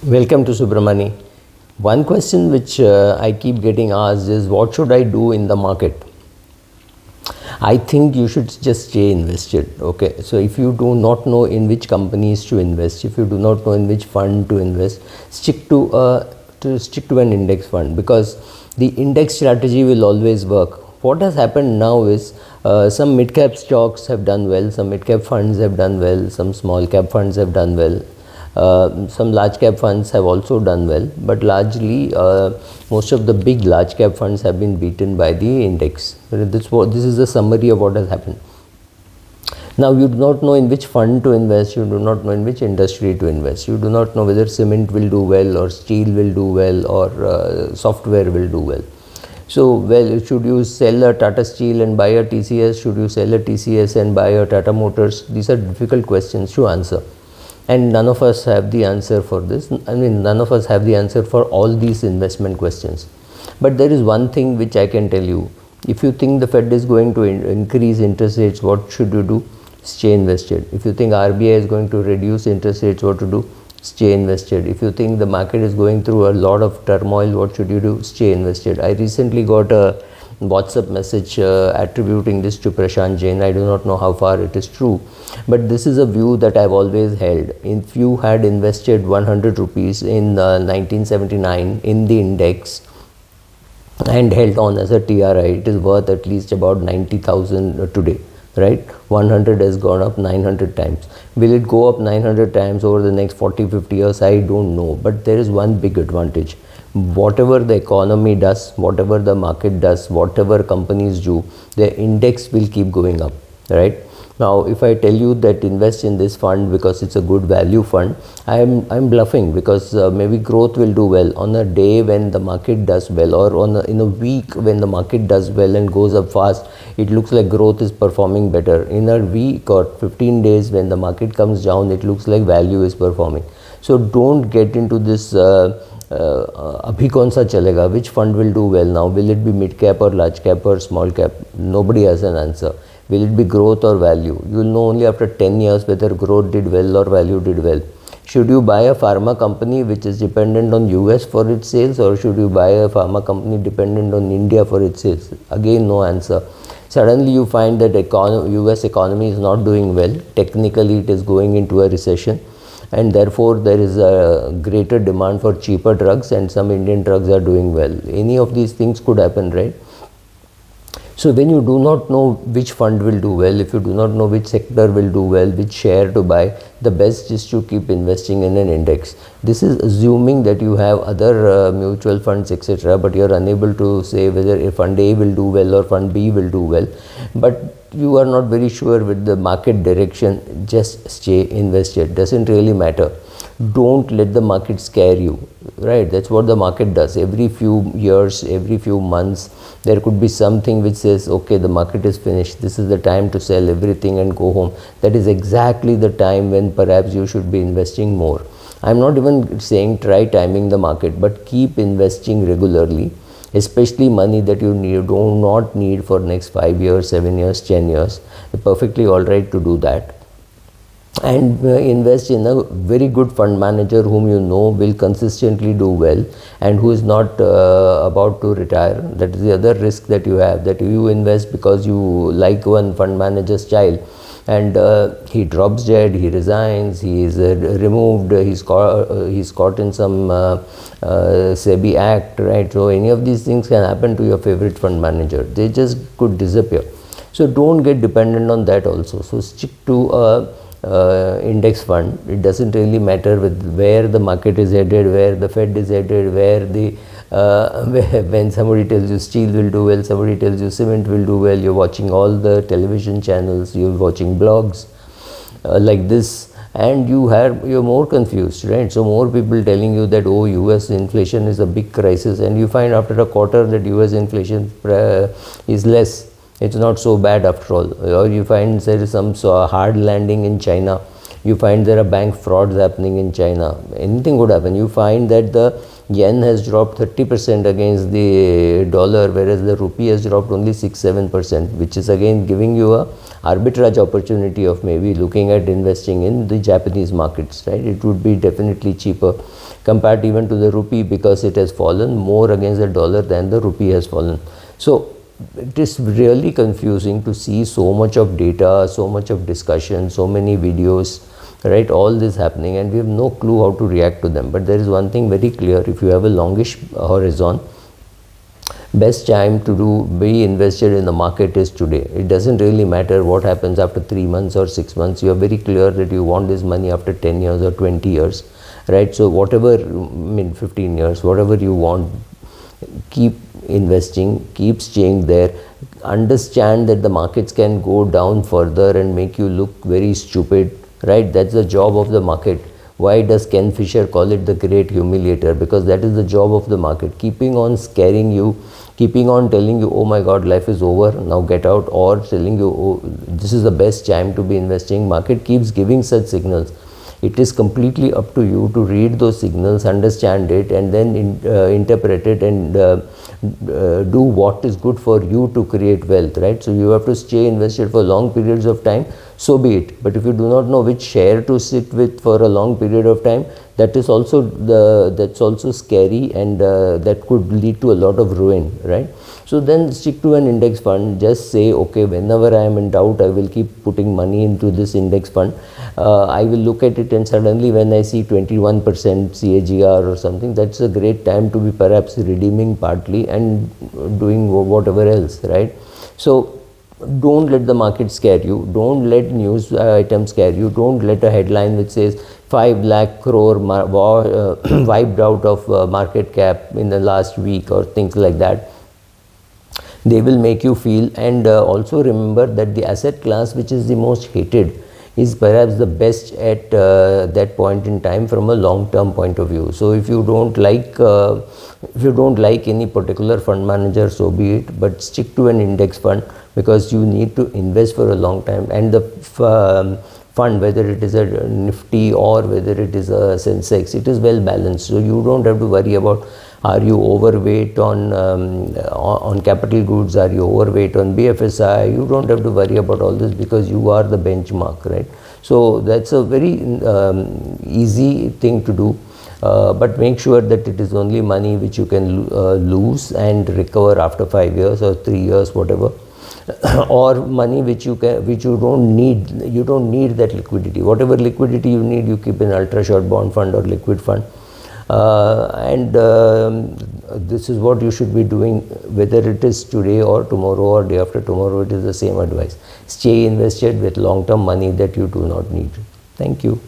Welcome to Subramani. One question which I keep getting asked is, what should I do in the market? I think you should just stay invested. Okay, so if you do not know in which companies to invest, if you do not know in which fund to invest, stick to an index fund, because the index strategy will always work. What has happened now is some mid cap stocks have done well, some mid cap funds have done well, some small cap funds have done well. Some large cap funds have also done well, but largely most of the big large cap funds have been beaten by the index. This is the summary of what has happened. Now you do not know in which fund to invest, you do not know in which industry to invest, you do not know whether cement will do well or steel will do well or software will do well. So, well, should you sell a Tata Steel and buy a TCS? Should you sell a TCS and buy a Tata Motors? These are difficult questions to answer. And none of us have the answer for this. I mean, none of us have the answer for all these investment questions. But there is one thing which I can tell you. If you think the Fed is going to increase interest rates, what should you do? Stay invested. If you think RBI is going to reduce interest rates, what to do? Stay invested. If you think the market is going through a lot of turmoil, what should you do? Stay invested. I recently got a WhatsApp message attributing this to Prashant Jain. I do not know how far it is true, but this is a view that I've always held. If you had invested 100 rupees in 1979 in the index and held on as a TRI, it is worth at least about 90,000 today, right? 100 has gone up 900 times. Will it go up 900 times over the next 40-50 years? I don't know, but there is one big advantage. Whatever the economy does, whatever the market does, whatever companies do, the index will keep going up, right? Now, if I tell you that invest in this fund because it's a good value fund, I'm bluffing, because maybe growth will do well on a day when the market does well, or in a week when the market does well and goes up fast. It looks like growth is performing better. In a week or 15 days when the market comes down, it looks like value is performing. So don't get into this abhi kaun sa chalega, which fund will do well now? Will it be mid cap or large cap or small cap? Nobody has an answer. Will it be growth or value? You will know only after 10 years whether growth did well or value did well. Should you buy a pharma company which is dependent on US for its sales, or should you buy a pharma company dependent on India for its sales? Again, no answer. Suddenly you find that US economy is not doing well. Technically it is going into a recession, and therefore there is a greater demand for cheaper drugs, and some Indian drugs are doing well. Any of these things could happen, right? So when you do not know which fund will do well, if you do not know which sector will do well, which share to buy, the best is to keep investing in an index. This is assuming that you have other mutual funds, etc., but you are unable to say whether fund A will do well or fund B will do well. But you are not very sure with the market direction. Just stay invested. Doesn't really matter. Don't let the market scare you, right? That's what the market does. Every few years, every few months, there could be something which says, okay, the market is finished, this is the time to sell everything and go home. That is exactly the time when perhaps you should be investing more. I'm not even saying try timing the market, but keep investing regularly, especially money that you do not need for next 5 years, 7 years, 10 years. It's perfectly all right to do that. And invest in a very good fund manager whom you know will consistently do well and who is not about to retire. That is the other risk that you have, that you invest because you like one fund manager's style, and he drops dead, he resigns, he is removed, he's caught in some SEBI act, right? So any of these things can happen to your favorite fund manager. They just could disappear. So don't get dependent on that also. So stick to a index fund. It doesn't really matter with where the market is headed, where the Fed is headed, where the when somebody tells you steel will do well, somebody tells you cement will do well, you're watching all the television channels, you're watching blogs like this, and you're more confused, right? So more people telling you that, oh, US inflation is a big crisis, and you find after a quarter that US inflation is less. It's not so bad after all. Or you find there is some hard landing in China. You find there are bank frauds happening in China. Anything could happen. You find that the yen has dropped 30% against the dollar, whereas the rupee has dropped only 6-7%, which is again giving you a arbitrage opportunity of maybe looking at investing in the Japanese markets, right? It would be definitely cheaper compared even to the rupee, because it has fallen more against the dollar than the rupee has fallen. So it is really confusing to see so much of data, so much of discussion, so many videos, right? All this happening, and we have no clue how to react to them. But there is one thing very clear: if you have a longish horizon, best time to be invested in the market is today. It doesn't really matter what happens after 3 months or 6 months. You are very clear that you want this money after 10 years or 20 years, right? So whatever, 15 years, whatever you want, keep investing, keep staying there. Understand that the markets can go down further and make you look very stupid, right? That's the job of the market. Why does Ken Fisher call it the great humiliator? Because that is the job of the market, keeping on scaring you, keeping on telling you, oh my god, life is over, now get out, or telling you, oh, this is the best time to be investing. Market keeps giving such signals. It is completely up to you to read those signals, understand it, and then interpret it, and do what is good for you to create wealth, right? So you have to stay invested for long periods of time, so be it. But if you do not know which share to sit with for a long period of time, that is also that's also scary, and that could lead to a lot of ruin, right? So then stick to an index fund. Just say, okay, whenever I am in doubt, I will keep putting money into this index fund. I will look at it, and suddenly when I see 21% CAGR or something, that's a great time to be perhaps redeeming partly and doing whatever else, right? So don't let the market scare you. Don't let news items scare you. Don't let a headline which says 5 lakh crore wiped out of market cap in the last week or things like that. They will make you feel. And also remember that the asset class which is the most hated is perhaps the best at that point in time from a long-term point of view. So if you don't like any particular fund manager, so be it, but stick to an index fund, because you need to invest for a long time. And the fund, whether it is a Nifty or whether it is a Sensex, it is well balanced. So you don't have to worry about, are you overweight on capital goods, are you overweight on BFSI? You don't have to worry about all this, because you are the benchmark, right? So that's a very easy thing to do. But make sure that it is only money which you can lose and recover after 5 years or 3 years, whatever. Or money which you don't need. You don't need that liquidity. Whatever liquidity you need, you keep in ultra short bond fund or liquid fund. This is what you should be doing, whether it is today or tomorrow or day after tomorrow. It is the same advice. Stay invested with long-term money that you do not need. Thank you.